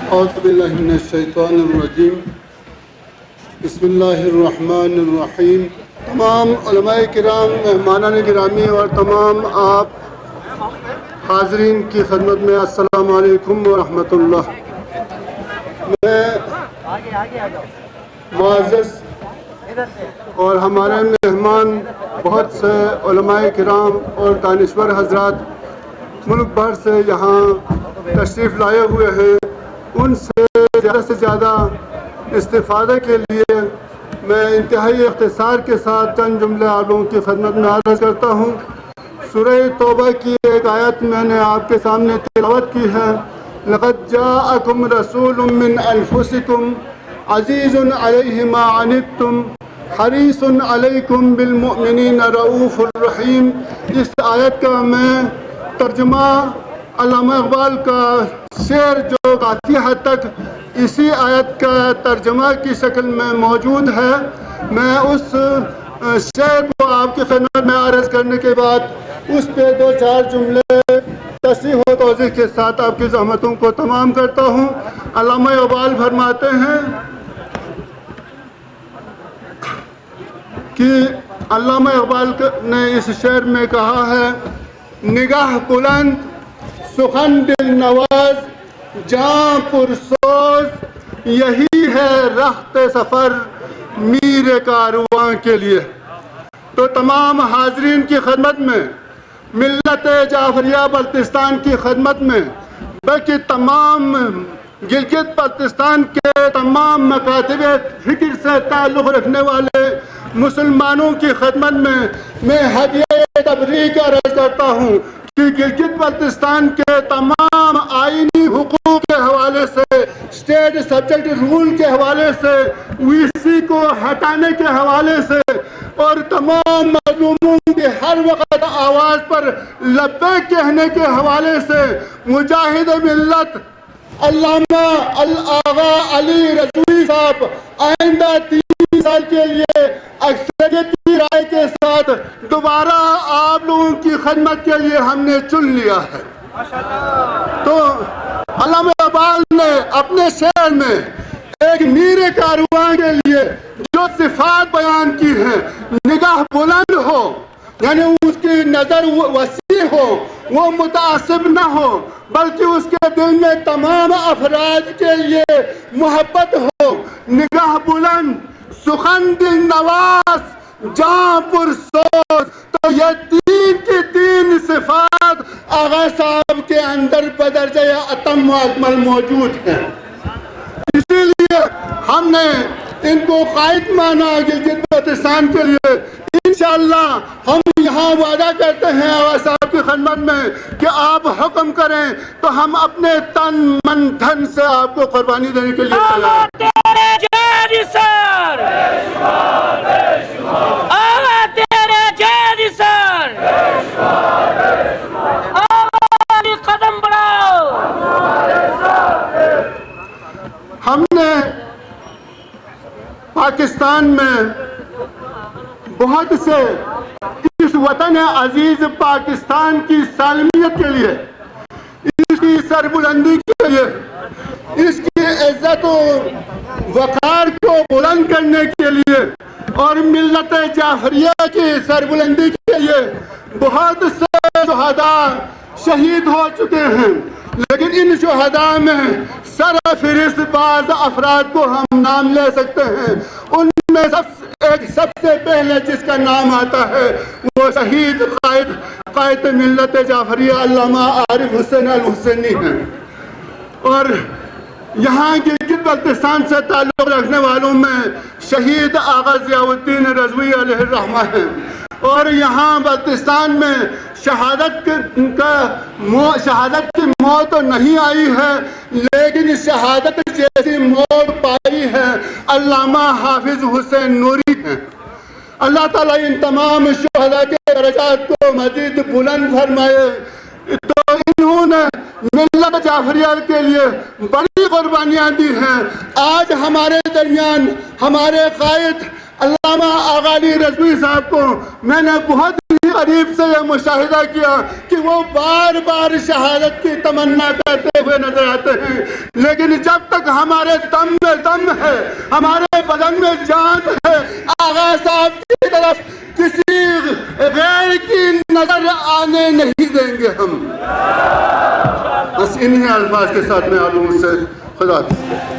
اعوذ باللہ من الشیطان الرجیم بسم اللہ الرحمن الرحیم۔ تمام علماء کرام، مہمانان گرامی اور تمام آپ حاضرین کی خدمت میں السلام علیکم ورحمۃ اللہ۔ میں معزز اور ہمارے مہمان بہت سے علماء کرام اور دانشور حضرات ملک بھر سے یہاں تشریف لائے ہوئے ہیں، ان سے زیادہ استفادہ کے لیے میں انتہائی اختصار کے ساتھ چند جملے آپ لوگوں کی خدمت میں عرض کرتا ہوں۔ سورہ توبہ کی ایک آیت میں نے آپ کے سامنے تلاوت کی ہے، لَقَدْ جَاءَكُمْ رَسُولٌ مِّنْ أَنفُسِكُمْ عَزِيزٌ عَلَيْهِ مَا عَنِتُّمْ حَرِيصٌ عَلَيْكُمْ بِالْمُؤْمِنِينَ رَءُوفٌ رَحِيمٌ۔ اس آیت کا میں ترجمہ علامہ اقبال کا شعر جو کافی حد تک اسی آیت کا ترجمہ کی شکل میں موجود ہے، میں اس شعر کو آپ کی خدمت میں عرض کرنے کے بعد اس پہ دو چار جملے تصریح و توضیح کے ساتھ آپ کی زحمتوں کو تمام کرتا ہوں۔ علامہ اقبال فرماتے ہیں کہ علامہ اقبال نے اس شعر میں کہا ہے، نگاہ بلند سخن دل نواز جاں پرسوز یہی ہے رخت سفر میر کارواں کے لیے۔ تو تمام حاضرین کی خدمت میں، ملت جعفریہ بلتستان کی خدمت میں، بلکہ تمام گلگت بلتستان کے تمام مکاتب فکر سے تعلق رکھنے والے مسلمانوں کی خدمت میں ہدیہ تبریک عرض کرتا ہوں کہ گلگت بلتستان کے تمام آئینی حقوق کے حوالے سے، اسٹیٹ سبجیکٹ رول کے حوالے سے، وی سی کو ہٹانے کے حوالے سے اور تمام مظلوموں کی ہر وقت آواز پر لبیک کہنے کے حوالے سے مجاہد ملت علامہ الآغا علی رضوی صاحب آئندہ 3 سال کے لیے اکثریت کی رائے کے ساتھ دوبارہ آپ لوگوں کی خدمت کے لیے ہم نے چن لیا ہے۔ تو علامہ اقبال نے اپنے شعر میں ایک میر کارواں کے لیے جو صفات بیان کی ہیں، نگاہ بلند ہو، یعنی اس کی نظر وسیع ہو، وہ متعصب نہ ہو، بلکہ اس کے دل میں تمام افراد کے لیے محبت ہو، نگاہ بلند سخن دل نواز جاں پرسوز۔ تو یہ 3 کی 3 صفات آغا صاحب کے اندر بدرجہ اتم و اکمل موجود ہیں۔ اسی لیے ہم نے ان کو قائد مانا گلگت بلتستان کے لیے۔ انشاءاللہ ہم یہاں وعدہ کرتے ہیں آغا صاحب کی خدمت میں کہ آپ حکم کریں تو ہم اپنے تن من دھن سے آپ کو قربانی دینے کے لیے تیار ہیں۔ ہم نے پاکستان میں بہت سے اس وطن عزیز پاکستان کی سالمیت کے لیے، اس کی سربلندی کے لیے، اس کی عزت و وقار کو بلند کرنے کے لیے اور ملت جعفریہ کی سربلندی کے لیے بہت سے شہداء شہید ہو چکے ہیں، لیکن ان شہداء میں سر فہرست بعض افراد کو ہم نام لے سکتے ہیں۔ ان میں سب سے پہلے جس کا نام آتا ہے وہ شہید قائد ملت جعفریہ علامہ عارف حسین الحسینی ہیں، اور یہاں گلگت بلتستان سے تعلق رکھنے والوں میں شہید آغا ضیاء الدین رضوی علیہ الرحمہ ہیں، اور یہاں بلتستان میں شہادت کی موت تو نہیں آئی ہے، لیکن شہادت جیسی موت پائی ہے علامہ حافظ حسین نوری ہیں۔ اللہ تعالیٰ ان تمام شہداء کے درجات کو مزید بلند فرمائے۔ تو انہوں نے ملت جعفریہ کے لیے بڑی قربانیاں دی ہیں۔ آج ہمارے درمیان ہمارے قائد علامہ آغا علی رضوی صاحب کو میں نے بہت ہی قریب سے یہ مشاہدہ کیا کہ وہ بار بار شہادت کی تمنا کرتے ہوئے نظر آتے ہیں، لیکن جب تک ہمارے دم میں دم ہے، ہمارے بدن میں جان ہے، آغا صاحب کی طرف کسی غیر کی نظر آنے نہیں دیں گے ہم۔ بس انہی الفاظ کے ساتھ میں علوم سے خدا حافظ۔